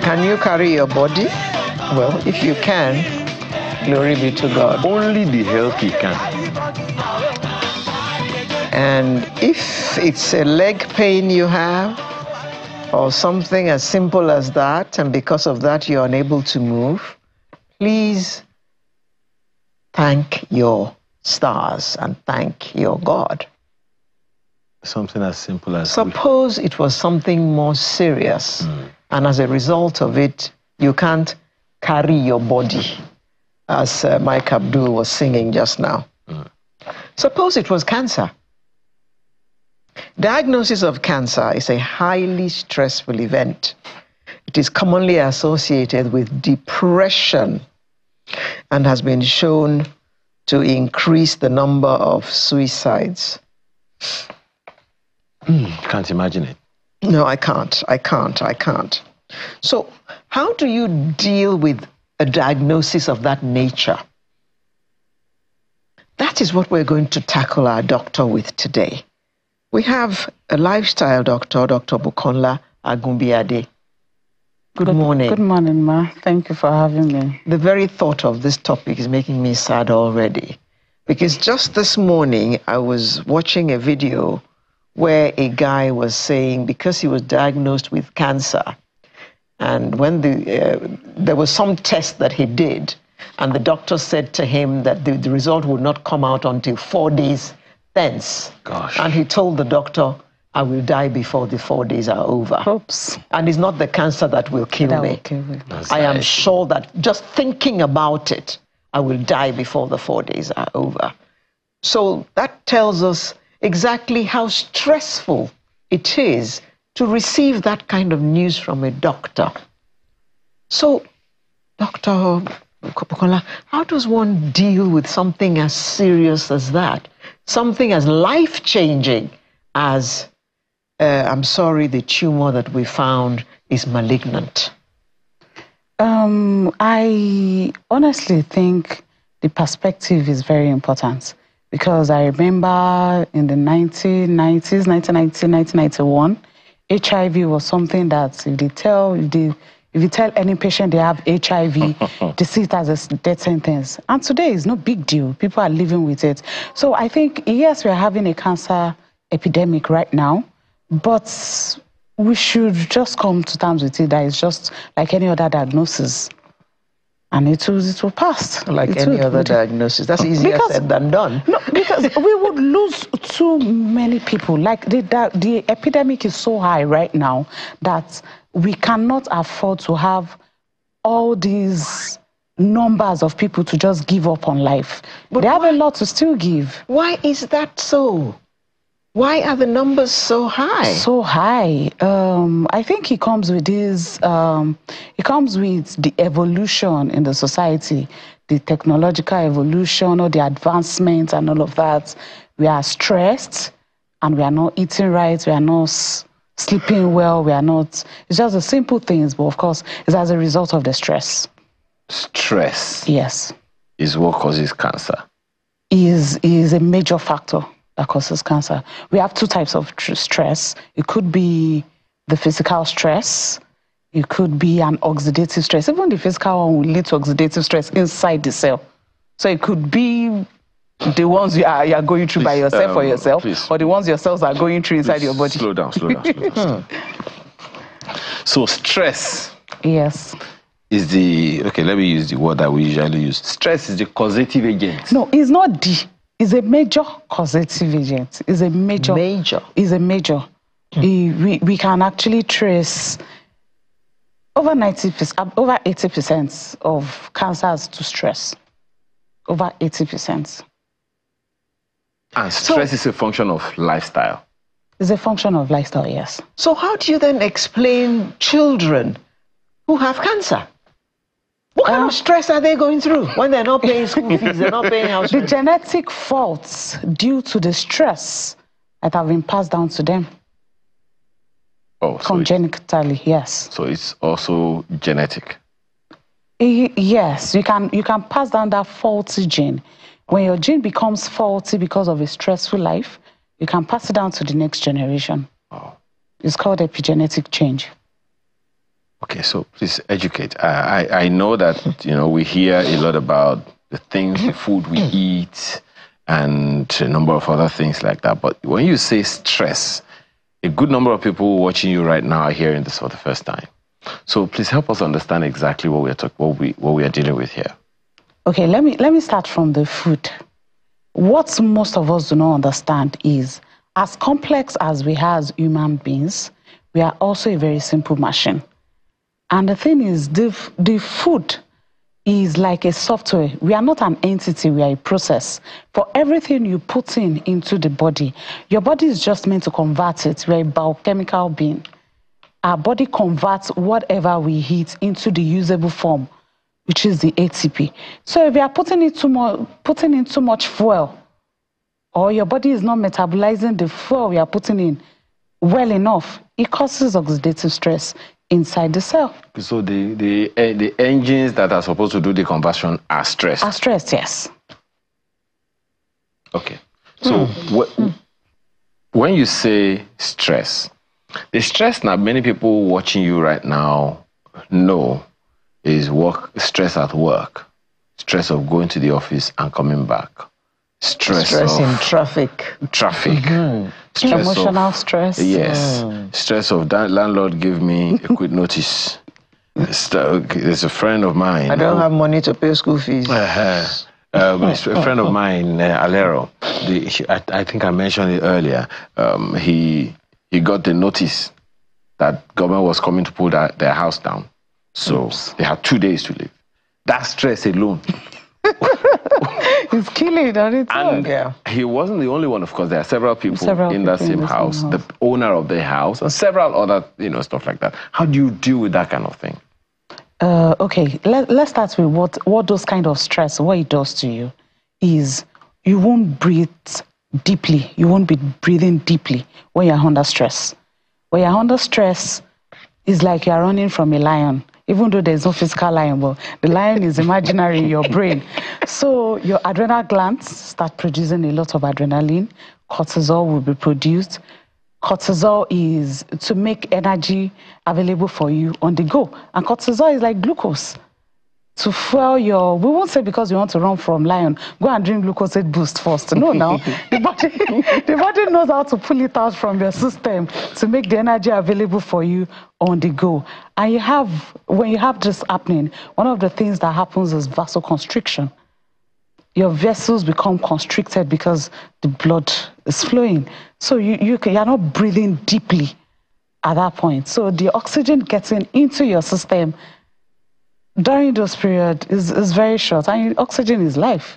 Can you carry your body? Well, if you can, glory be to God. Only the healthy can. And if it's a leg pain you have, or something as simple as that, and because of that you're unable to move, please thank your stars and thank your God. Something as simple as... Suppose it was something more serious, and as a result of it, you can't carry your body, as Mike Abdul was singing just now. Suppose it was cancer. Diagnosis of cancer is a highly stressful event. It is commonly associated with depression and has been shown to increase the number of suicides. Can't imagine it. No, I can't. So, how do you deal with a diagnosis of that nature? That is what we're going to tackle our doctor with today. We have a lifestyle doctor, Dr. Bukola Agumbiade. Good morning. Good morning, Ma. Thank you for having me. The very thought of this topic is making me sad already. Because just this morning, I was watching a video where a guy was saying, because he was diagnosed with cancer, and when there was some test that he did, and the doctor said to him that the result would not come out until 4 days thence. Gosh. And he told the doctor, I will die before the 4 days are over. Oops. And it's not the cancer that will kill me. I am sure that just thinking about it, I will die before the 4 days are over. So that tells us exactly how stressful it is to receive that kind of news from a doctor. So, Dr. Bukola, how does one deal with something as serious as that? Something as life-changing as, I'm sorry, the tumor that we found is malignant? I honestly think the perspective is very important, because I remember in the 1990s, 1990, 1991, HIV was something that if you tell any patient they have HIV, they see it as a death sentence. And today is no big deal. People are living with it. So I think, yes, we're having a cancer epidemic right now, but we should just come to terms with it that it's just like any other diagnosis. And it will pass. Like any other diagnosis. That's easier said than done. No, because we would lose too many people. Like the epidemic is so high right now that we cannot afford to have all these numbers of people to just give up on life. But they have a lot to still give. Why is that so? Why are the numbers so high? So high. I think it comes with this, it comes with the evolution in the society, the technological evolution or the advancement and all of that. We are stressed and we are not eating right, we are not sleeping well, we are not, it's just the simple things, but of course, it's as a result of the stress. Stress? Yes. Is what causes cancer? Is a major factor that causes cancer. We have two types of stress. It could be the physical stress. It could be an oxidative stress. Even the physical one will lead to oxidative stress inside the cell. So it could be the ones you are going through by yourself or yourself, or the ones your cells are going through inside your body. Slow down. So stress. Yes. Is the, okay, let me use the word that we usually use. Stress is the causative agent. No, it's not it's a major causative agent. It's a major. It's a major. We can actually trace over 80% of cancers to stress. Over 80%. And stress is a function of lifestyle. It's a function of lifestyle, yes. So how do you then explain children who have cancer? What kind of stress are they going through when they're not paying school fees, they're not paying house rent? The genetic faults due to the stress that have been passed down to them. Oh, congenitally, yes. So it's also genetic. Yes, you can pass down that faulty gene. When your gene becomes faulty because of a stressful life, you can pass it down to the next generation. Oh. It's called epigenetic change. Okay, so please educate. I know that, we hear a lot about the things, the food we eat, and a number of other things like that. But when you say stress, a good number of people watching you right now are hearing this for the first time. So please help us understand exactly what we are dealing with here. Okay, let me start from the food. What most of us do not understand is, as complex as we are as human beings, we are also a very simple machine. And the thing is, the food is like a software. We are not an entity, we are a process. For everything you put into the body, your body is just meant to convert it. We are a biochemical being. Our body converts whatever we eat into the usable form, which is the ATP. So if you are putting in too much fuel, or your body is not metabolizing the fuel we are putting in well enough, it causes oxidative stress inside the cell. So the engines that are supposed to do the conversion are stressed? Are stressed, yes. Okay. So when you say stress, the stress now many people watching you right now know is stress at work, stress of going to the office and coming back, stress in traffic. Emotional stress. Yes. Stress of that landlord gave me a quick notice. There's a friend of mine. I don't have money to pay school fees. A friend of mine, Alero, I think I mentioned it earlier. He got the notice that government was coming to pull their house down. So they had 2 days to live. That stress alone. It's killing on its own. And he wasn't the only one, of course. There are several people in that same house, the owner of the house, and several other, stuff like that. How do you deal with that kind of thing? Okay, let's start with what those kind of stress, what it does to you is you won't breathe deeply. You won't be breathing deeply when you're under stress. When you're under stress, it's like you're running from a lion. Even though there's no physical lion, but the lion is imaginary in your brain. So your adrenal glands start producing a lot of adrenaline. Cortisol will be produced. Cortisol is to make energy available for you on the go. And cortisol is like glucose. To fuel we won't say because you want to run from lion, go and drink glucosate boost first. No, now, the body knows how to pull it out from your system to make the energy available for you on the go. And when you have this happening, one of the things that happens is vasoconstriction. Your vessels become constricted because the blood is flowing. So you're not breathing deeply at that point. So the oxygen getting into your system during those periods is very short, and oxygen is life.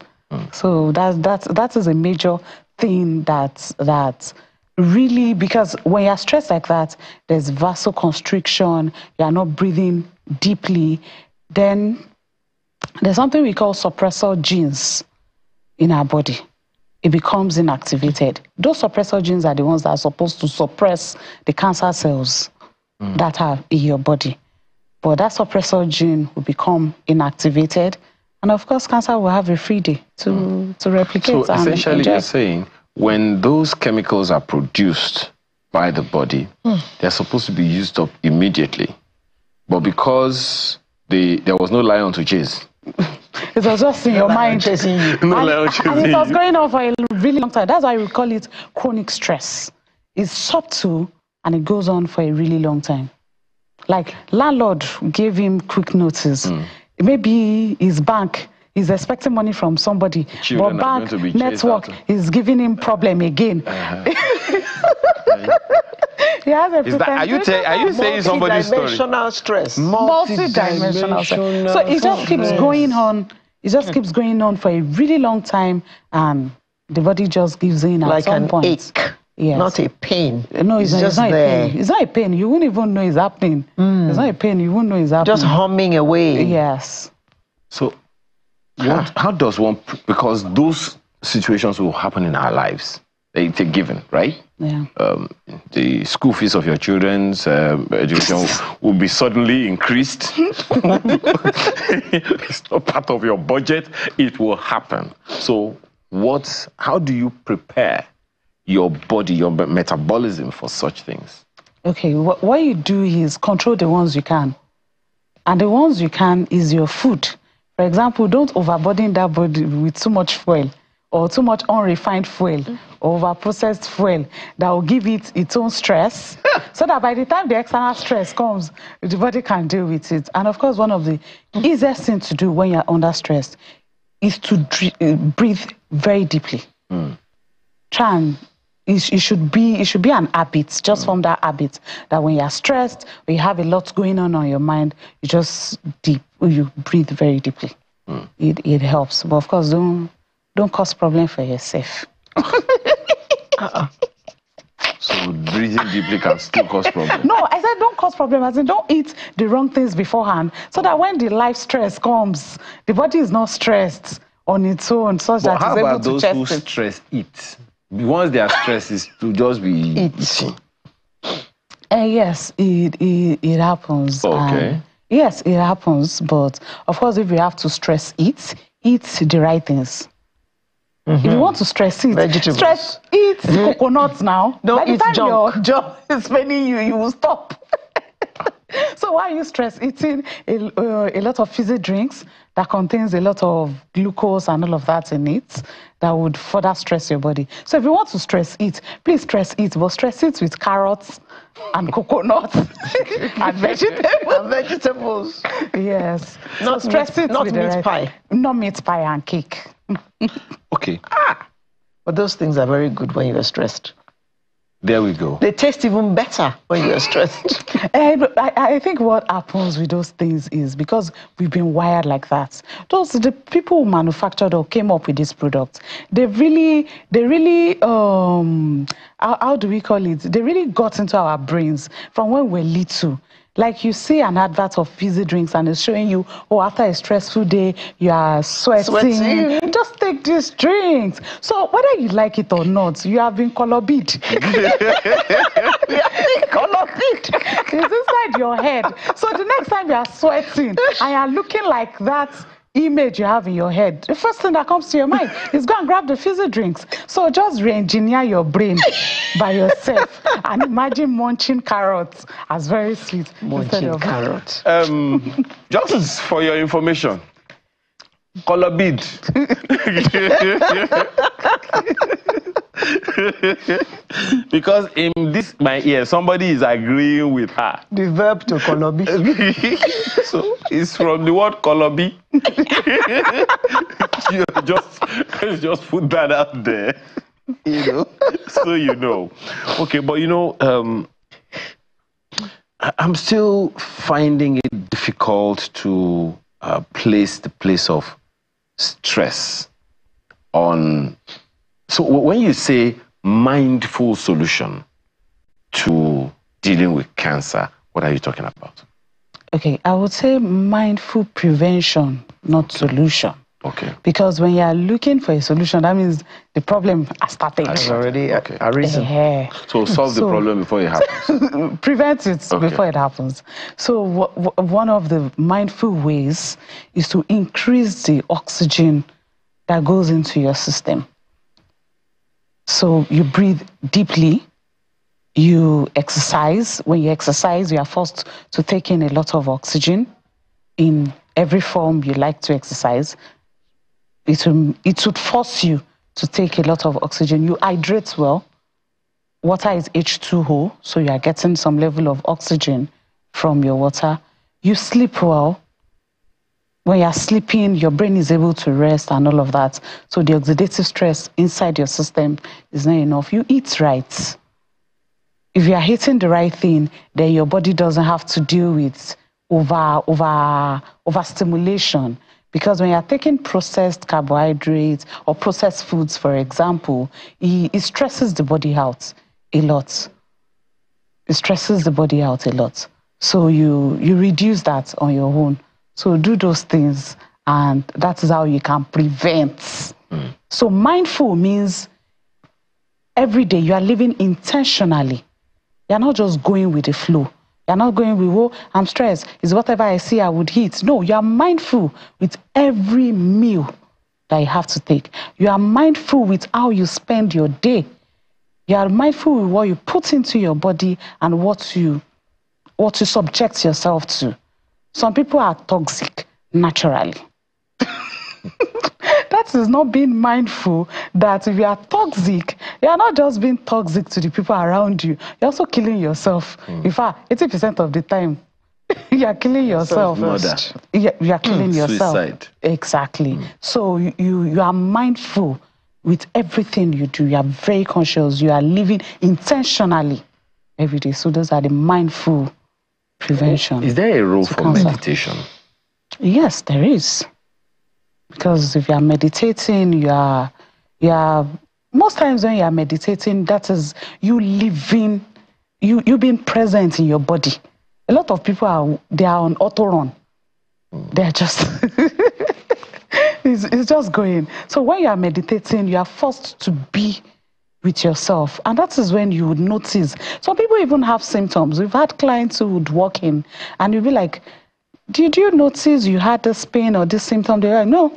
So that is a major thing that really, because when you're stressed like that, there's vasoconstriction, you're not breathing deeply, then there's something we call suppressor genes in our body. It becomes inactivated. Those suppressor genes are the ones that are supposed to suppress the cancer cells that are in your body. But that suppressor gene will become inactivated, and of course, cancer will have a free day to replicate. So essentially, you're saying when those chemicals are produced by the body, they're supposed to be used up immediately. But because there was no lion to chase. It was just in your mind chasing you. And it was going on for a really long time. That's why we call it chronic stress. It's subtle and it goes on for a really long time. Like landlord gave him quick notice. Maybe his bank is expecting money from somebody, but bank network is giving him problem again. He has a are you saying somebody's story? Multidimensional stress. Multidimensional stress. So it just keeps going on. It just keeps going on for a really long time, and the body just gives in at some point. Like an ache. Yes. Not a pain. No, it's just not there. A pain. It's not a pain. You wouldn't even know it's happening. It's not a pain. You wouldn't know it's happening. Just humming away. Yes. So, how does one? Because those situations will happen in our lives. It's a given, right? Yeah. The school fees of your children's education will be suddenly increased. It's not part of your budget. It will happen. So how do you prepare your body, your metabolism for such things? Okay, what you do is control the ones you can. And the ones you can is your food. For example, don't overburden that body with too much fuel or too much unrefined fuel or overprocessed fuel that will give it its own stress so that by the time the external stress comes, the body can deal with it. And of course, one of the easiest things to do when you're under stress is to breathe very deeply. Try and it should be an habit, just from that habit that when you're stressed, when you have a lot going on your mind, you breathe very deeply. It helps. But of course, don't cause problem for yourself. So breathing deeply can still cause problem? No, I said don't cause problem. As in, don't eat the wrong things beforehand, so that when the life stress comes, the body is not stressed on its own, such that it's able to chest it. How about those who stress eat? Once they are stressed, is to just be eating. Yes, it happens. Okay. Yes, it happens. But of course, if you have to stress eat the right things. If you want to stress eat, eat coconuts now. Don't By the eat time junk. your job is paining you, you will stop. So why you stress eating a lot of fizzy drinks that contains a lot of glucose and all of that in it that would further stress your body? So if you want to stress eat, please stress eat, but stress it with carrots and coconuts and vegetables. Yes. Not so stress it not with meat pie. Not meat pie and cake. Okay. But those things are very good when you are stressed. There we go. They taste even better when you are stressed. I think what happens with those things is because we've been wired like that. The people who manufactured or came up with these products, they really how do we call it? They really got into our brains from when we're little. Like you see an advert of fizzy drinks and it's showing you, after a stressful day, you are sweating. Just take these drinks. So whether you like it or not, you have been colored. It's inside your head. So the next time you are sweating and you are looking like that image you have in your head, the first thing that comes to your mind is go and grab the fizzy drinks. So just re-engineer your brain by yourself and imagine munching carrots as very sweet. Munching carrots. Just for your information, color bead. Because in my ear, somebody is agreeing with her. The verb to colobi. So it's from the word colobi. You just put that out there, so you know. Okay, but I'm still finding it difficult to place the place of stress on. So when you say mindful solution to dealing with cancer, what are you talking about? Okay, I would say mindful prevention, not solution. Okay. Because when you are looking for a solution, that means the problem has started. It's already arisen. So solve the problem before it happens. Prevent it before it happens. So one of the mindful ways is to increase the oxygen that goes into your system. So you breathe deeply, you exercise. When you exercise, you are forced to take in a lot of oxygen in every form you like to exercise. It would force you to take a lot of oxygen. You hydrate well. Water is H2O, so you are getting some level of oxygen from your water. You sleep well. When you're sleeping, your brain is able to rest and all of that. So the oxidative stress inside your system is not enough. You eat right. If you are eating the right thing, then your body doesn't have to deal with overstimulation. Because when you're taking processed carbohydrates or processed foods, for example, it stresses the body out a lot. It stresses the body out a lot. So you reduce that on your own. So do those things, and that is how you can prevent. So mindful means every day you are living intentionally. You're not just going with the flow. You're not going with, oh, I'm stressed. It's whatever I see I would eat. No, you are mindful with every meal that you have to take. You are mindful with how you spend your day. You are mindful with what you put into your body and what you subject yourself to. Some people are toxic naturally. That is not being mindful that if you are toxic, you are not just being toxic to the people around you, you're also killing yourself. In fact, 80% of the time, you are killing yourself. You are killing yourself. Suicide. Exactly. So you are mindful with everything you do. You are very conscious. You are living intentionally every day. So those are the mindful prevention. Is there a role for meditation? Yes, there is. Because if you are meditating, you are most times when you are meditating, that is you living, you being present in your body. A lot of people are on auto run. They are just it's just going. So when you are meditating, you are forced to be with yourself, and that is when you would notice. Some people even have symptoms. We've had clients who would walk in, and you'll be like, "Did you notice you had this pain or this symptom?" They're like, "No."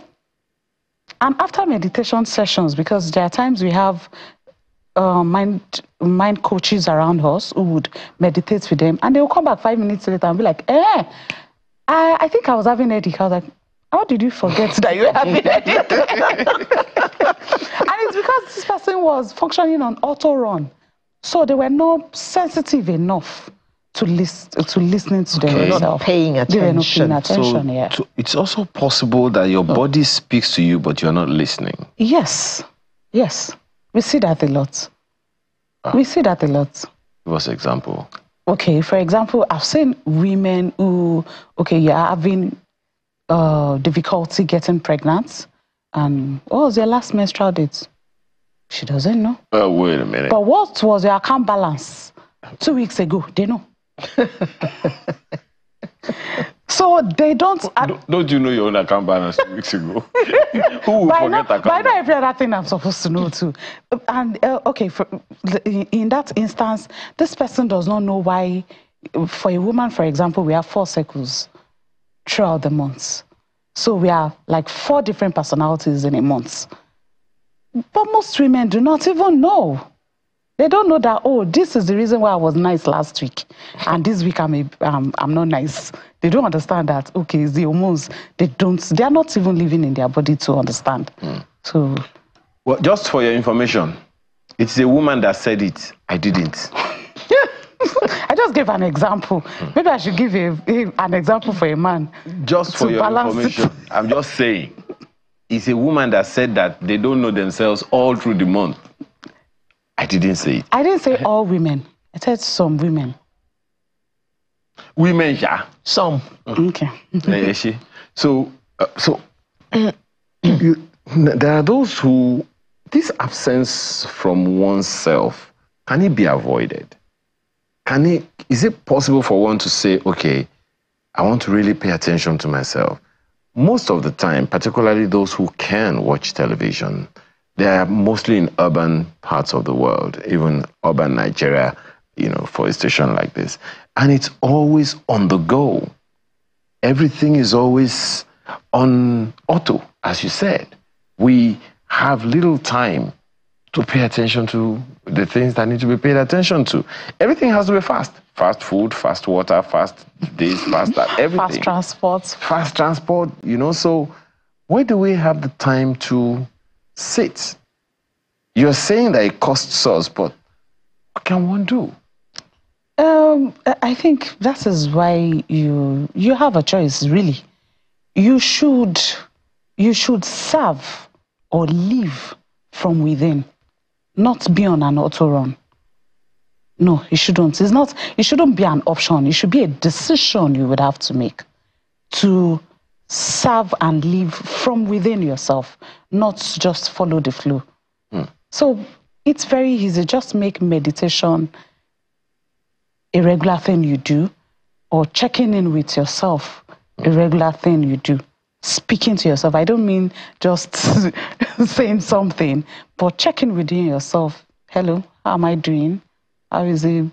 And after meditation sessions, because there are times we have mind coaches around us who would meditate with them, and they will come back 5 minutes later and be like, I think I was having a headache. I was like, how did you forget that you were having a headache? And it's because this person was functioning on auto run. So they were not sensitive enough to listening to themselves. Not paying attention. They were not paying attention, So it's also possible that your body speaks to you, but you're not listening. Yes. We see that a lot. We see that a lot. Give us an example. Okay, for example, I've seen women who, you're having difficulty getting pregnant, and what was your last menstrual date? She doesn't know. Wait a minute. But what was your account balance 2 weeks ago? They know. So they don't... Don't you know your own account balance 2 weeks ago? Who will forget account balance? But I know every other thing I'm supposed to know too. And in that instance, this person does not know why. For a woman, for example, we have 4 cycles throughout the months. So we have like 4 different personalities in a month. But most women do not even know. They don't know that, oh, this is the reason why I was nice last week, and this week I'm not nice. They don't understand that, okay, it's the hormones. They are not even living in their body to understand. So, well, just for your information, it's a woman that said it. I didn't. I just gave an example. Maybe I should give an example for a man. Just for your information, I'm just saying, it's a woman that said that they don't know themselves all through the month. I didn't say it. I didn't say all women. I said some women. Women, yeah. Some. Okay. So there are those who, this absence from oneself, can it be avoided? Is it possible for one to say, okay, I want to really pay attention to myself? Most of the time, particularly those who can watch television, they are mostly in urban parts of the world, even urban Nigeria, for a station like this. And it's always on the go. Everything is always on auto, as you said. We have little time to pay attention to the things that need to be paid attention to. Everything has to be fast. Fast food, fast water, fast this, fast that, everything. Fast transport. Fast transport, so where do we have the time to sit? You're saying that it costs us, but what can one do? I think that is why you have a choice, really. You should serve or live from within, not be on an auto run. No, it shouldn't. It shouldn't be an option. It should be a decision you would have to make to serve and live from within yourself, not just follow the flow. So it's very easy. Just make meditation a regular thing you do, or checking in with yourself a regular thing you do. Speaking to yourself. I don't mean just saying something, but checking within yourself hello, how am I doing? How is it?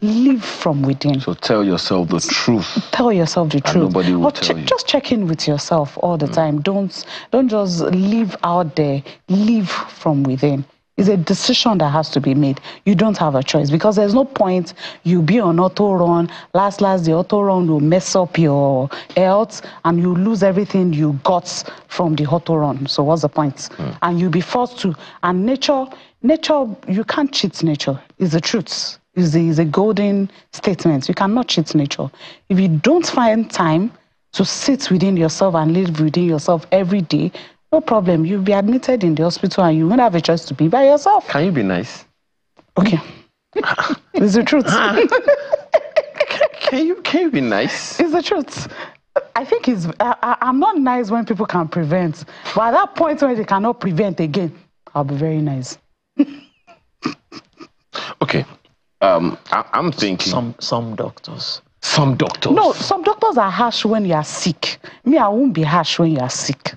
Live from within. So tell yourself the truth. Tell yourself the truth. Nobody will tell you. Just check in with yourself all the time. Don't just live out there. Live from within. It's a decision that has to be made. You don't have a choice, because there's no point you be on auto run. Last, the auto run will mess up your health and you lose everything you got from the auto run. So what's the point? And you'll be forced to. And nature, you can't cheat nature. It's the truth. Is a golden statement. You cannot cheat nature. If you don't find time to sit within yourself and live within yourself every day, no problem. You'll be admitted in the hospital and you won't have a choice to be by yourself. Can you be nice? Okay. It's the truth. Can you be nice? It's the truth. I think I'm not nice when people can prevent. But at that point when they cannot prevent again, I'll be very nice. Okay. I'm thinking some doctors. Some doctors. No, some doctors are harsh when you are sick. Me, I won't be harsh when you are sick.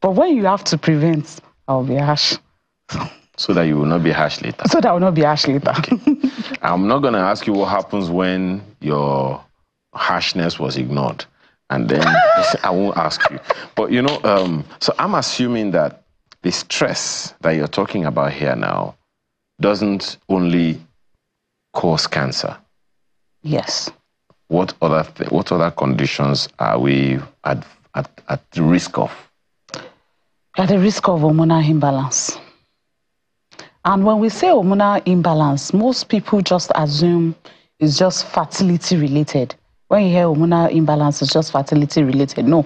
But when you have to prevent, I'll be harsh. So that you will not be harsh later. So that I will not be harsh later. Okay. I'm not going to ask you what happens when your harshness was ignored. And then I won't ask you. But, so I'm assuming that the stress that you're talking about here now doesn't only cause cancer. Yes. What other conditions are we at the risk of? At the risk of hormonal imbalance. And when we say hormonal imbalance, most people just assume it's just fertility related. When you hear hormonal imbalance, it's just fertility related. No.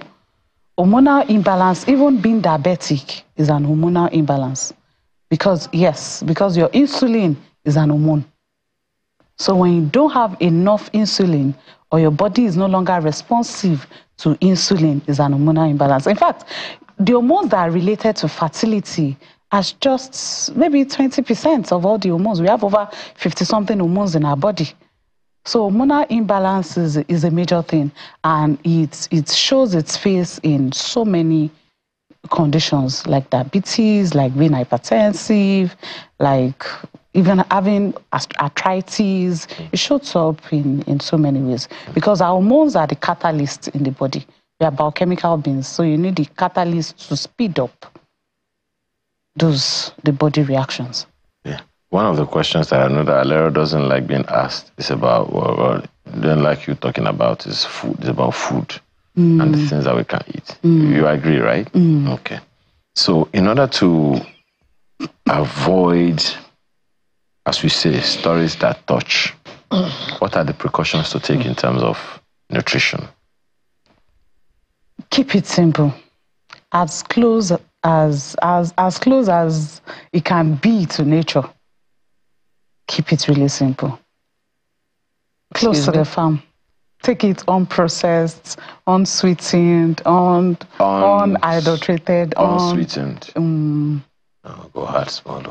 Hormonal imbalance, even being diabetic, is an hormonal imbalance. Because your insulin is an hormone. So when you don't have enough insulin, or your body is no longer responsive to insulin, is an hormonal imbalance. In fact, the hormones that are related to fertility are just maybe 20% of all the hormones. We have over 50-something hormones in our body. So hormonal imbalance is a major thing, and it shows its face in so many conditions, like diabetes, like being hypertensive, like even having arthritis. It shows up in so many ways, because our hormones are the catalyst in the body. We are biochemical beings, so you need the catalyst to speed up the body reactions. Yeah. One of the questions that I know that Alero doesn't like being asked is about, don't like you talking about, is food. It's about food and the things that we can eat. You agree, right? Okay. So in order to avoid, as we say, stories that touch, what are the precautions to take in terms of nutrition? Keep it simple. As close as it can be to nature. Keep it really simple. Close to the farm. Take it unprocessed, unsweetened, unadulterated, unsweetened. Go hard small.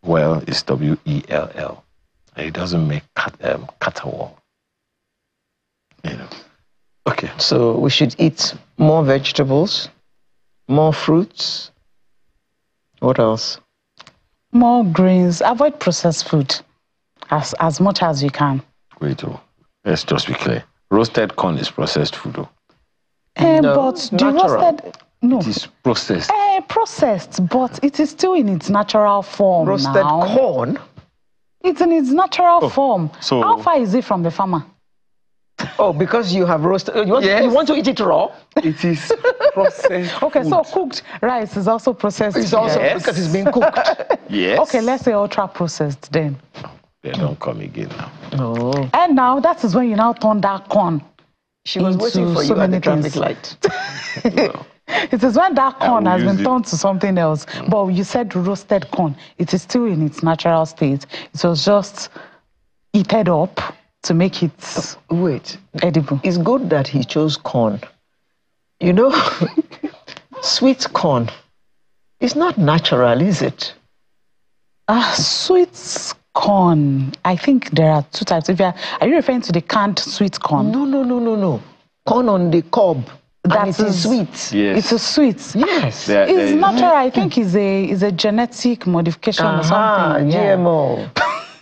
Well is WELL. And it doesn't make caterwaul. Okay. So we should eat more vegetables, more fruits. What else? More grains. Avoid processed food as much as you can. Wait, let's just be clear. Roasted corn is processed food, No, but the natural. roasted, no. It is processed. Processed, but it is still in its natural form. Roasted now. corn? It's in its natural form. So how far is it from the farmer? Oh, because you have roasted. You want to eat it raw? It is processed. Okay, food. so cooked rice is also processed. It's also because it's being cooked. Yes. Okay, let's say ultra processed then. They don't come again now. Oh. And now that is when you now turn that corn. She was waiting for so you at the many traffic things. light. No. It is when that corn has been it. turned to something else. But you said roasted corn. It is still in its natural state. It was just heated up to make it edible. It's good that he chose corn. Sweet corn. It's not natural, is it? Sweet corn. I think there are two types. Are you referring to the canned sweet corn? No. Corn on the cob. And it is sweet. Yes. It's a sweet. Yes. It's natural. I think it's a genetic modification or something. GMO.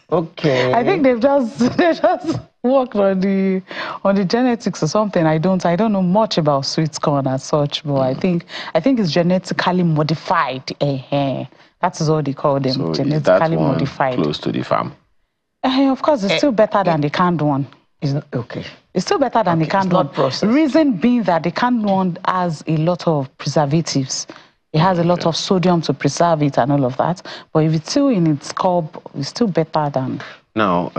Okay. I think they just worked on the genetics or something. I don't know much about sweet corn as such, but I think it's genetically modified. That is what they call them. So genetically is that one modified. Close to the farm? Of course, it's still better than the canned one. Okay. It's still better than the canned one. Processed. Reason being that the canned one has a lot of preservatives. It has a lot of sodium to preserve it and all of that. But if it's still in its cob, it's still better than. Now,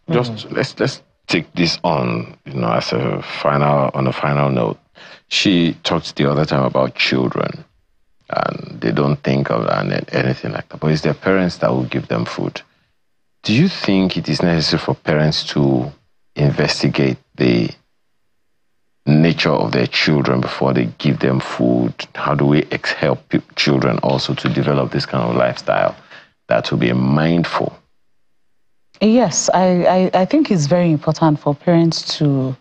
just let's take this on, as a final note. She talked the other time about children, and they don't think of anything like that. But it's their parents that will give them food. Do you think it is necessary for parents to investigate the nature of their children before they give them food? How do we help children also to develop this kind of lifestyle that will be mindful? Yes, I think it's very important for parents to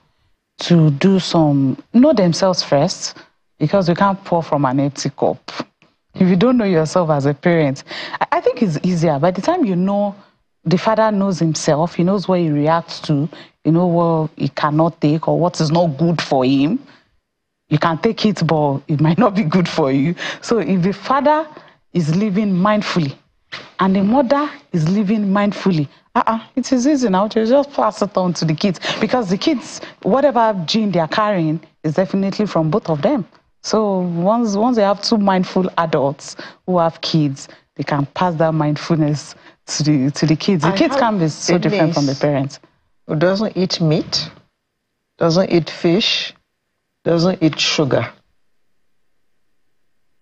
do some, know themselves first, because you can't pour from an empty cup. If you don't know yourself as a parent, I think it's easier. By the time you know, the father knows himself, he knows what he reacts to, you know what he cannot take or what is not good for him. You can take it, but it might not be good for you. So if the father is living mindfully and the mother is living mindfully, it is easy now to just pass it on to the kids, because the kids, whatever gene they are carrying is definitely from both of them. So once they have two mindful adults who have kids, they can pass that mindfulness to the kids. The kids can be so different from the parents. Who doesn't eat meat, doesn't eat fish, doesn't eat sugar.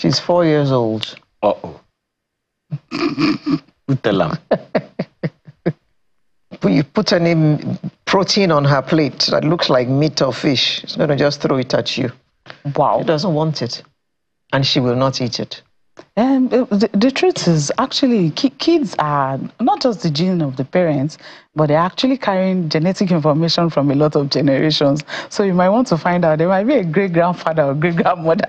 She's 4 years old. Uh-oh. Tell her. You put any protein on her plate that looks like meat or fish, she's going to just throw it at you. Wow. She doesn't want it, and she will not eat it. And the truth is, actually, kids are not just the gene of the parents, but they're actually carrying genetic information from a lot of generations. So you might want to find out, there might be a great-grandfather or great-grandmother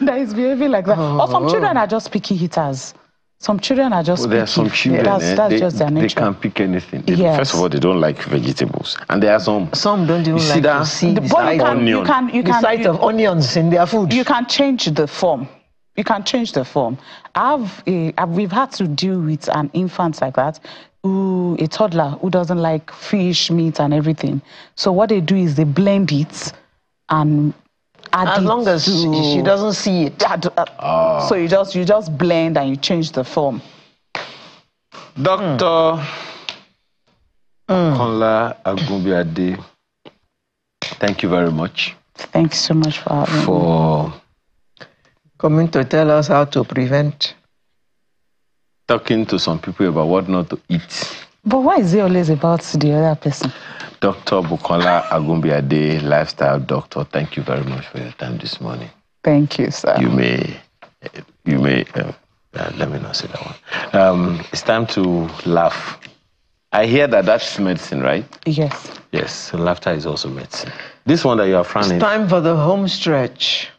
that is behaving like that. Or some children are just picky eaters. Some children are just there are some children, that's just their nature. They can pick anything. Yes. First of all, they don't like vegetables. And there are some don't even like to see the sight of onions in their food. You can change the form. You can change the form. We've had to deal with an infant like that, a toddler who doesn't like fish, meat, and everything. So what they do is they blend it and add as long as she doesn't see it. So you just blend and you change the form. Dr. Bukola Agumbiade, thank you very much. Thank you so much for having me. Coming to tell us how to prevent. Talking to some people about what not to eat. But why is it always about the other person? Dr. Bukola Agumbiade, lifestyle doctor, thank you very much for your time this morning. Thank you, sir. You may let me not say that one. It's time to laugh. I hear that's medicine, right? Yes. Yes, so laughter is also medicine. This one that you are frowning. It's time for the home stretch.